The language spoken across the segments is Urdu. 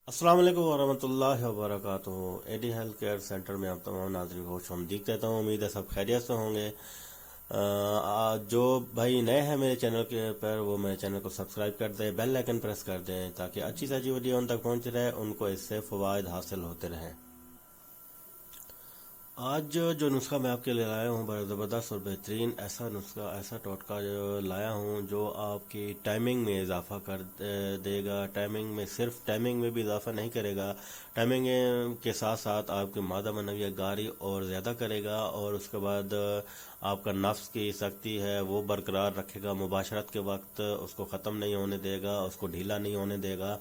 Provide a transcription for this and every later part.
السلام علیکم ورحمۃ اللہ وبرکاتہ۔ اے ڈی ہیلتھ کیئر سینٹر میں آپ تمام ناظرین کو خوش آمدید کہتا ہوں۔ امید ہے سب خیریت سے ہوں گے۔ جو بھائی نئے ہیں میرے چینل کے پر، وہ میرے چینل کو سبسکرائب کر دیں، بیل آئکن پریس کر دیں تاکہ اچھی سے اچھی ویڈیو ان تک پہنچ رہے، ان کو اس سے فوائد حاصل ہوتے رہیں۔ آج جو نسخہ میں آپ کے لیے لایا ہوں، بڑا زبردست اور بہترین ایسا نسخہ، ایسا ٹوٹکا جو لایا ہوں جو آپ کی ٹائمنگ میں اضافہ کر دے گا۔ ٹائمنگ میں، صرف ٹائمنگ میں بھی اضافہ نہیں کرے گا، ٹائمنگ کے ساتھ ساتھ آپ کی مادہ منویہ گاری اور زیادہ کرے گا، اور اس کے بعد آپ کا نفس کی سختی ہے وہ برقرار رکھے گا، مباشرت کے وقت اس کو ختم نہیں ہونے دے گا، اس کو ڈھیلا نہیں ہونے دے گا،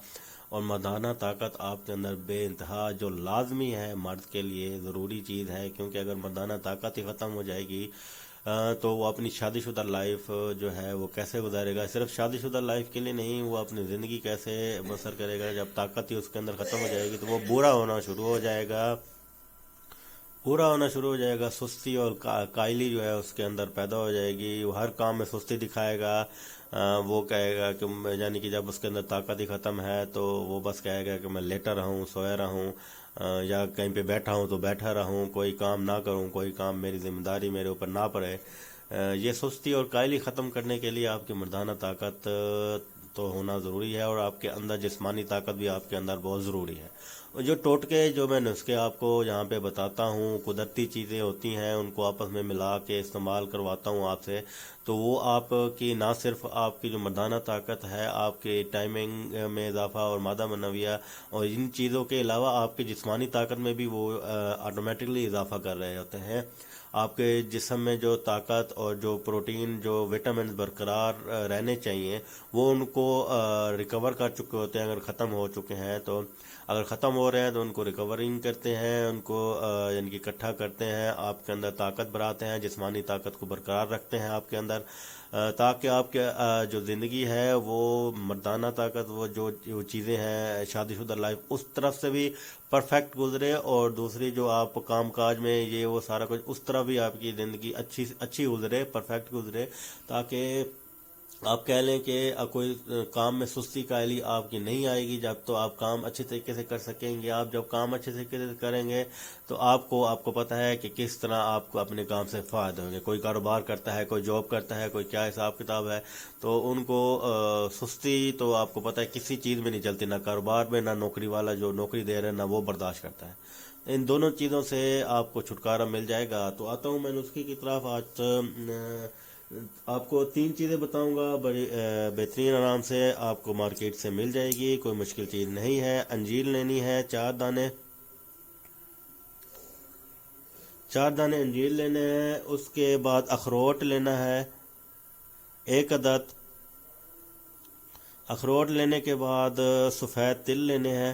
اور مردانہ طاقت آپ کے اندر بے انتہا، جو لازمی ہے مرد کے لیے ضروری چیز ہے، کیونکہ اگر مردانہ طاقت ہی ختم ہو جائے گی تو وہ اپنی شادی شدہ لائف جو ہے وہ کیسے گزارے گا؟ صرف شادی شدہ لائف کے لیے نہیں، وہ اپنی زندگی کیسے بسر کرے گا؟ جب طاقت ہی اس کے اندر ختم ہو جائے گی تو وہ برا ہونا شروع ہو جائے گا، پورا ہونا شروع ہو جائے گا۔ سستی اور قائلی جو ہے اس کے اندر پیدا ہو جائے گی، وہ ہر کام میں سستی دکھائے گا۔ وہ کہے گا کہ یعنی کہ جب اس کے اندر طاقت ہی ختم ہے تو وہ بس کہے گا کہ میں لیٹا رہوں، سویا رہوں، یا کہیں پہ بیٹھا ہوں تو بیٹھا رہوں، کوئی کام نہ کروں، کوئی کام میری ذمہ داری میرے اوپر نہ پڑے۔ یہ سستی اور قائلی ختم کرنے کے لیے آپ کی مردانہ طاقت تو ہونا ضروری ہے، اور آپ کے اندر جسمانی طاقت بھی آپ کے اندر بہت ضروری ہے۔ اور جو ٹوٹکے، جو میں نسخے آپ کو یہاں پہ بتاتا ہوں، قدرتی چیزیں ہوتی ہیں، ان کو آپس میں ملا کے استعمال کرواتا ہوں آپ سے، تو وہ آپ کی نہ صرف آپ کی جو مردانہ طاقت ہے، آپ کی ٹائمنگ میں اضافہ اور مادہ منویہ اور ان چیزوں کے علاوہ آپ کی جسمانی طاقت میں بھی وہ آٹومیٹکلی اضافہ کر رہے ہوتے ہیں۔ آپ کے جسم میں جو طاقت اور جو پروٹین، جو وٹامنز برقرار رہنے چاہیے، وہ ان کو ریکور کر چکے ہوتے ہیں۔ اگر ختم ہو چکے ہیں تو، اگر ختم ہو رہے ہیں تو ان کو ریکورنگ کرتے ہیں، ان کو یعنی کہ اکٹھا کرتے ہیں، آپ کے اندر طاقت بڑھاتے ہیں، جسمانی طاقت کو برقرار رکھتے ہیں آپ کے اندر، تاکہ آپ کے جو زندگی ہے وہ مردانہ طاقت، وہ جو چیزیں ہیں شادی شدہ لائف، اس طرف سے بھی پرفیکٹ گزرے، اور دوسری جو آپ کام کاج میں یہ وہ سارا کچھ، اس طرح بھی آپ کی زندگی اچھی گزرے، پرفیکٹ گزرے، تاکہ آپ کہہ لیں کہ کوئی کام میں سستی قائلی آپ کی نہیں آئے گی۔ جب تو آپ کام اچھے طریقے سے کر سکیں گے، آپ جب کام اچھے طریقے سے کریں گے تو آپ کو پتہ ہے کہ کس طرح آپ کو اپنے کام سے فائدہ ہوں گے۔ کوئی کاروبار کرتا ہے، کوئی جاب کرتا ہے، کوئی کیا حساب کتاب ہے، تو ان کو سستی تو آپ کو پتہ ہے کسی چیز میں نہیں چلتی، نہ کاروبار میں، نہ نوکری والا جو نوکری دے رہا ہے نہ وہ برداشت کرتا ہے۔ ان دونوں چیزوں سے آپ کو چھٹکارا مل جائے گا۔ تو آتا ہوں میں نسخے کی طرف۔ آج آپ کو 3 چیزیں بتاؤں گا، بڑی بہترین آرام سے آپ کو مارکیٹ سے مل جائے گی، کوئی مشکل چیز نہیں ہے۔ انجیر لینی ہے 4 دانے، 4 دانے انجیر لینے ہیں۔ اس کے بعد اخروٹ لینا ہے 1 عدد۔ اخروٹ لینے کے بعد سفید تل لینے ہیں۔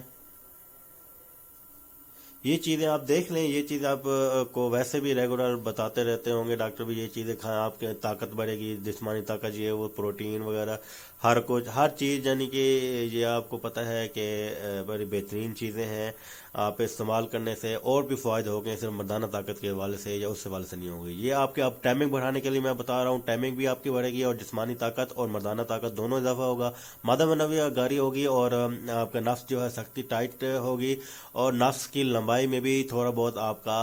یہ چیزیں آپ دیکھ لیں، یہ چیز آپ کو ویسے بھی ریگولر بتاتے رہتے ہوں گے، ڈاکٹر بھی یہ چیزیں کھائیں، آپ کے طاقت بڑھے گی، جسمانی طاقت، یہ وہ پروٹین وغیرہ، ہر کچھ، ہر چیز، یعنی کہ یہ آپ کو پتہ ہے کہ بڑی بہترین چیزیں ہیں۔ آپ استعمال کرنے سے اور بھی فوائد ہو گئے، صرف مردانہ طاقت کے حوالے سے یا اس حوالے سے نہیں ہوگی۔ یہ آپ کے اب ٹائمنگ بڑھانے کے لیے میں بتا رہا ہوں، ٹائمنگ بھی آپ کی بڑھے گی، اور جسمانی طاقت اور مردانہ طاقت دونوں اضافہ ہوگا، مادہ منویہ گاری ہوگی، اور آپ کا نفس جو ہے سختی ٹائٹ ہوگی، اور نفس کی لمبائی میں بھی تھوڑا بہت آپ کا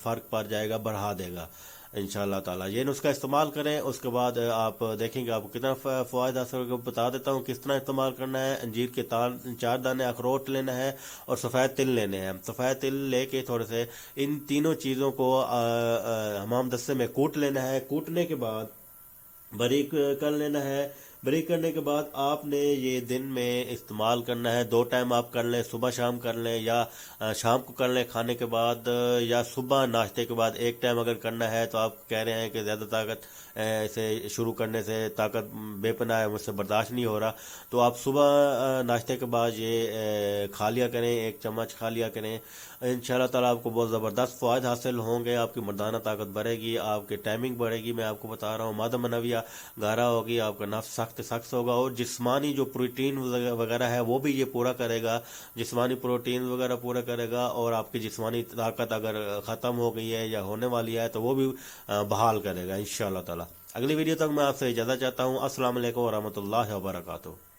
فرق پڑ جائے گا، بڑھا دے گا انشاءاللہ تعالی۔ یہ نسخہ استعمال کریں، اس کے بعد آپ دیکھیں گے آپ کو کتنا فوائد حاصل ہوگا۔ بتا دیتا ہوں کس طرح استعمال کرنا ہے۔ انجیر کے 4 دانے، اخروٹ لینا ہے، اور سفید تل لینے ہیں۔ سفید تل لے کے تھوڑے سے ان تینوں چیزوں کو حمام دستے میں کوٹ لینا ہے۔ کوٹنے کے بعد باریک کر لینا ہے۔ باریک کرنے کے بعد آپ نے یہ دن میں استعمال کرنا ہے، 2 ٹائم آپ کر لیں، صبح شام کر لیں، یا شام کو کر لیں کھانے کے بعد، یا صبح ناشتے کے بعد 1 ٹائم اگر کرنا ہے تو آپ کہہ رہے ہیں کہ زیادہ طاقت اسے شروع کرنے سے طاقت بے پناہ ہے، مجھ سے برداشت نہیں ہو رہا، تو آپ صبح ناشتے کے بعد یہ کھا لیا کریں، 1 چمچ کھا لیا کریں۔ انشاءاللہ تعالیٰ آپ کو بہت زبردست فوائد حاصل ہوں گے، آپ کی مردانہ طاقت بڑھے گی، آپ کی ٹائمنگ بڑھے گی، میں آپ کو بتا رہا ہوں، مادہ منویہ گہرا ہوگی، آپ کا نفس سخت ہوگا، اور جسمانی جو پروٹین وغیرہ ہے وہ بھی یہ پورا کرے گا، جسمانی پروٹین وغیرہ پورا کرے گا، اور آپ کی جسمانی طاقت اگر ختم ہو گئی ہے یا ہونے والی ہے تو وہ بھی بحال کرے گا انشاءاللہ تعالی۔ اگلی ویڈیو تک میں آپ سے اجازت چاہتا ہوں۔ السلام علیکم ورحمۃ اللہ وبرکاتہ۔